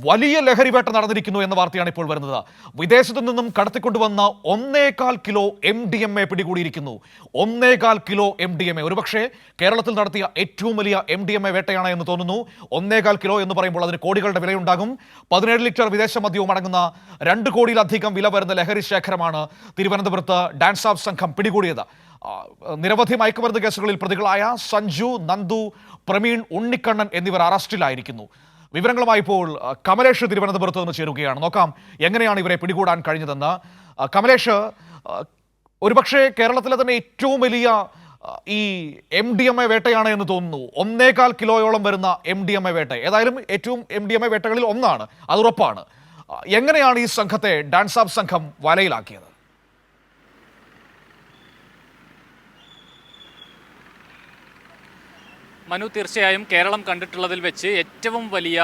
വലിയ ലഹരി വേട്ട നടന്നിരിക്കുന്നു എന്ന വാർത്തയാണ് ഇപ്പോൾ വരുന്നത്. വിദേശത്തു നിന്നും കടത്തിക്കൊണ്ടുവന്ന 1.25 കിലോ MDMA പിടികൂടിയിരിക്കുന്നു. 1.25 കിലോ MDMA ഒരുപക്ഷെ കേരളത്തിൽ നടത്തിയ ഏറ്റവും വലിയ MDMA വേട്ടയാണ് എന്ന് തോന്നുന്നു. 1.25 കിലോ എന്ന് പറയുമ്പോൾ അതിന് കോടികളുടെ വിലയുണ്ടാകും. 17 ലിറ്റർ വിദേശ മദ്യവും അടങ്ങുന്ന 2 കോടിയിലധികം വില വരുന്ന ലഹരി ശേഖരമാണ് തിരുവനന്തപുരത്ത് ഡാൻസ് ഓഫ് സംഘം പിടികൂടിയത്. നിരവധി മയക്കുമരുന്ന് കേസുകളിൽ പ്രതികളായ സഞ്ജു, നന്ദു, പ്രമീൺ, ഉണ്ണിക്കണ്ണൻ എന്നിവർ അറസ്റ്റിലായിരിക്കുന്നു. വിവരങ്ങളുമായി ഇപ്പോൾ കമലേഷ് തിരുവനന്തപുരത്ത് നിന്ന് ചേരുകയാണ്. നോക്കാം എങ്ങനെയാണ് ഇവരെ പിടികൂടാൻ കഴിഞ്ഞതെന്ന്. കമലേഷ്, ഒരുപക്ഷെ കേരളത്തിലെ തന്നെ ഏറ്റവും വലിയ ഈ MDMA വേട്ടയാണ് എന്ന് തോന്നുന്നു. 1.25 കിലോയോളം വരുന്ന MDMA വേട്ട, ഏതായാലും ഏറ്റവും MDMA വേട്ടകളിൽ ഒന്നാണ്, അത് ഉറപ്പാണ്. എങ്ങനെയാണ് ഈ സംഘത്തെ ഡാൻസ് ഓഫ് സംഘം വലയിലാക്കിയത്? മനു, തീർച്ചയായും കേരളം കണ്ടിട്ടുള്ളതിൽ വെച്ച് ഏറ്റവും വലിയ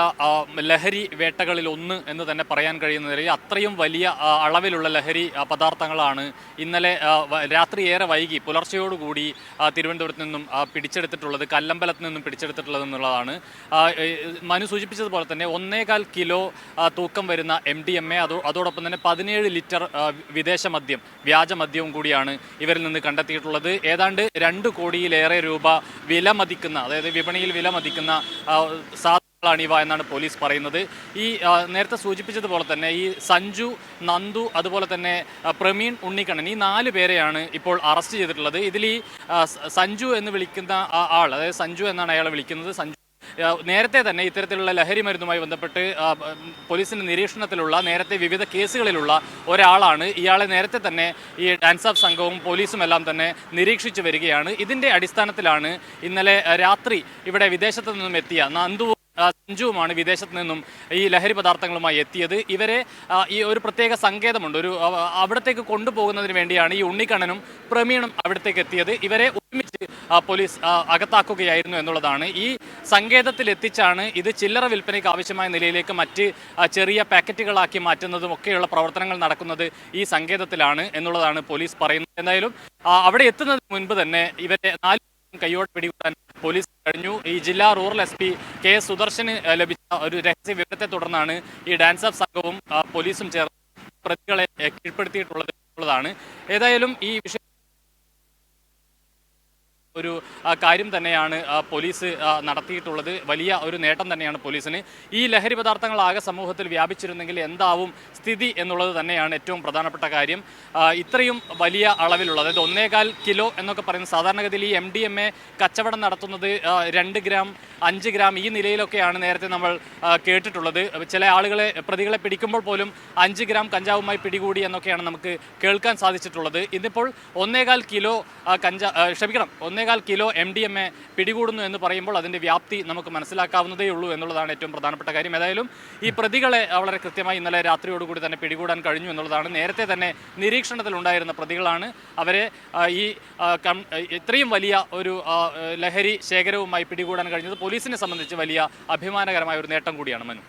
ലഹരി വേട്ടകളിൽ ഒന്ന് എന്ന് തന്നെ പറയാൻ കഴിയുന്ന നിലയിൽ അത്രയും വലിയ അളവിലുള്ള ലഹരി പദാർത്ഥങ്ങളാണ് ഇന്നലെ രാത്രി ഏറെ വൈകി പുലർച്ചയോടുകൂടി തിരുവനന്തപുരത്ത് നിന്നും പിടിച്ചെടുത്തിട്ടുള്ളത്, കല്ലമ്പലത്ത് നിന്നും പിടിച്ചെടുത്തിട്ടുള്ളത് എന്നുള്ളതാണ്. മനു സൂചിപ്പിച്ചതുപോലെ തന്നെ 1.25 കിലോ തൂക്കം വരുന്ന MDMA, അതോടൊപ്പം തന്നെ 17 ലിറ്റർ വിദേശ മദ്യം, വ്യാജമദ്യവും കൂടിയാണ് ഇവരിൽ നിന്ന് കണ്ടെത്തിയിട്ടുള്ളത്. ഏതാണ്ട് 2 കോടിയിലേറെ രൂപ വില മതിക്കുന്ന, അതായത് വിപണിയിൽ വില മതിക്കുന്ന സാധനങ്ങളാണ് ഇവ എന്നാണ് പോലീസ് പറയുന്നത്. ഈ നേരത്തെ സൂചിപ്പിച്ചതുപോലെ തന്നെ ഈ സഞ്ജു, നന്ദു, അതുപോലെ തന്നെ പ്രമീൺ, ഉണ്ണിക്കണ്ണൻ, ഈ 4 പേരെയാണ് ഇപ്പോൾ അറസ്റ്റ് ചെയ്തിട്ടുള്ളത്. ഇതിൽ ഈ സഞ്ജു എന്ന് വിളിക്കുന്ന ആൾ, അതായത് സഞ്ജു എന്നാണ് അയാളെ വിളിക്കുന്നത്, സഞ്ജു നേരത്തെ തന്നെ ഇത്തരത്തിലുള്ള ലഹരി മരുന്നുമായി ബന്ധപ്പെട്ട് പോലീസിന്റെ നിരീക്ഷണത്തിലുള്ള, നേരത്തെ വിവിധ കേസുകളിലുള്ള ഒരാളാണ്. ഇയാളെ നേരത്തെ തന്നെ ഈ ഡാൻസ് ഓഫ് സംഘവും പോലീസും എല്ലാം തന്നെ നിരീക്ഷിച്ചു വരികയാണ്. ഇതിന്റെ അടിസ്ഥാനത്തിലാണ് ഇന്നലെ രാത്രി ഇവിടെ വിദേശത്ത് നിന്നും എത്തിയ നന്ദുവും സഞ്ജുവുമാണ് വിദേശത്ത് നിന്നും ഈ ലഹരി പദാർത്ഥങ്ങളുമായി എത്തിയത്. ഇവരെ ഈ ഒരു പ്രത്യേക സങ്കേതമുണ്ട്, അവിടത്തേക്ക് കൊണ്ടുപോകുന്നതിന് വേണ്ടിയാണ് ഈ ഉണ്ണിക്കണ്ണനും പ്രമീണും അവിടത്തേക്ക് എത്തിയത്. ഇവരെ ഒരുമിച്ച് പോലീസ് അകത്താക്കുകയായിരുന്നു എന്നുള്ളതാണ്. ഈ സങ്കേതത്തിൽ എത്തിച്ചാണ് ഇത് ചില്ലറ വിൽപ്പനയ്ക്ക് ആവശ്യമായ നിലയിലേക്ക് മറ്റ് ചെറിയ പാക്കറ്റുകളാക്കി മാറ്റുന്നതും ഒക്കെയുള്ള പ്രവർത്തനങ്ങൾ നടക്കുന്നത് ഈ സങ്കേതത്തിലാണ് എന്നുള്ളതാണ് പോലീസ് പറയുന്നത്. എന്തായാലും അവിടെ എത്തുന്നതിന് മുൻപ് തന്നെ ഇവരെ 4 കൈയോടെ പിടികൂടാൻ പോലീസ് കഴിഞ്ഞു. ഈ ജില്ലാ റൂറൽ SP KS സുദർശന് ലഭിച്ച ഒരു രഹസ്യ വിവരത്തെ തുടർന്നാണ് ഈ ഡാൻസ് ഓഫ് സംഘവും പോലീസും ചേർന്ന് പ്രതികളെ കീഴ്പ്പെടുത്തിയിട്ടുള്ളതാണ്. ഏതായാലും ഈ വിഷയം ഒരു കാര്യം തന്നെയാണ് പോലീസ് നടത്തിയിട്ടുള്ളത്. വലിയ ഒരു നേട്ടം തന്നെയാണ് പോലീസിന്. ഈ ലഹരി പദാർത്ഥങ്ങൾ ആകെ സമൂഹത്തിൽ വ്യാപിച്ചിരുന്നെങ്കിൽ എന്താവും സ്ഥിതി എന്നുള്ളത് തന്നെയാണ് ഏറ്റവും പ്രധാനപ്പെട്ട കാര്യം. ഇത്രയും വലിയ അളവിലുള്ള, അതായത് 1.25 കിലോ എന്നൊക്കെ പറയുന്ന, സാധാരണഗതിയിൽ ഈ MDMA കച്ചവടം നടത്തുന്നത് 2 ഗ്രാം 5 ഗ്രാം ഈ നിലയിലൊക്കെയാണ് നേരത്തെ നമ്മൾ കേട്ടിട്ടുള്ളത്. ചില ആളുകളെ, പ്രതികളെ പിടിക്കുമ്പോൾ പോലും 5 ഗ്രാം കഞ്ചാവുമായി പിടികൂടി എന്നൊക്കെയാണ് നമുക്ക് കേൾക്കാൻ സാധിച്ചിട്ടുള്ളത്. ഇതിപ്പോൾ 1.25 കിലോ 1.25 കിലോ MDMA പിടികൂടുന്നു എന്ന് പറയുമ്പോൾ അതിൻ്റെ വ്യാപ്തി നമുക്ക് മനസ്സിലാക്കാവുന്നതേ ഉള്ളൂ എന്നുള്ളതാണ് ഏറ്റവും പ്രധാനപ്പെട്ട കാര്യം. ഏതായാലും ഈ പ്രതികളെ വളരെ കൃത്യമായി ഇന്നലെ രാത്രിയോടുകൂടി തന്നെ പിടികൂടാൻ കഴിഞ്ഞു എന്നുള്ളതാണ്. നേരത്തെ തന്നെ നിരീക്ഷണത്തിലുണ്ടായിരുന്ന പ്രതികളാണ്. അവരെ ഈ ഇത്രയും വലിയ ഒരു ലഹരി ശേഖരവുമായി പിടികൂടാൻ കഴിഞ്ഞത് പോലീസിനെ സംബന്ധിച്ച് വലിയ അഭിമാനകരമായ ഒരു നേട്ടം കൂടിയാണ്. മനു.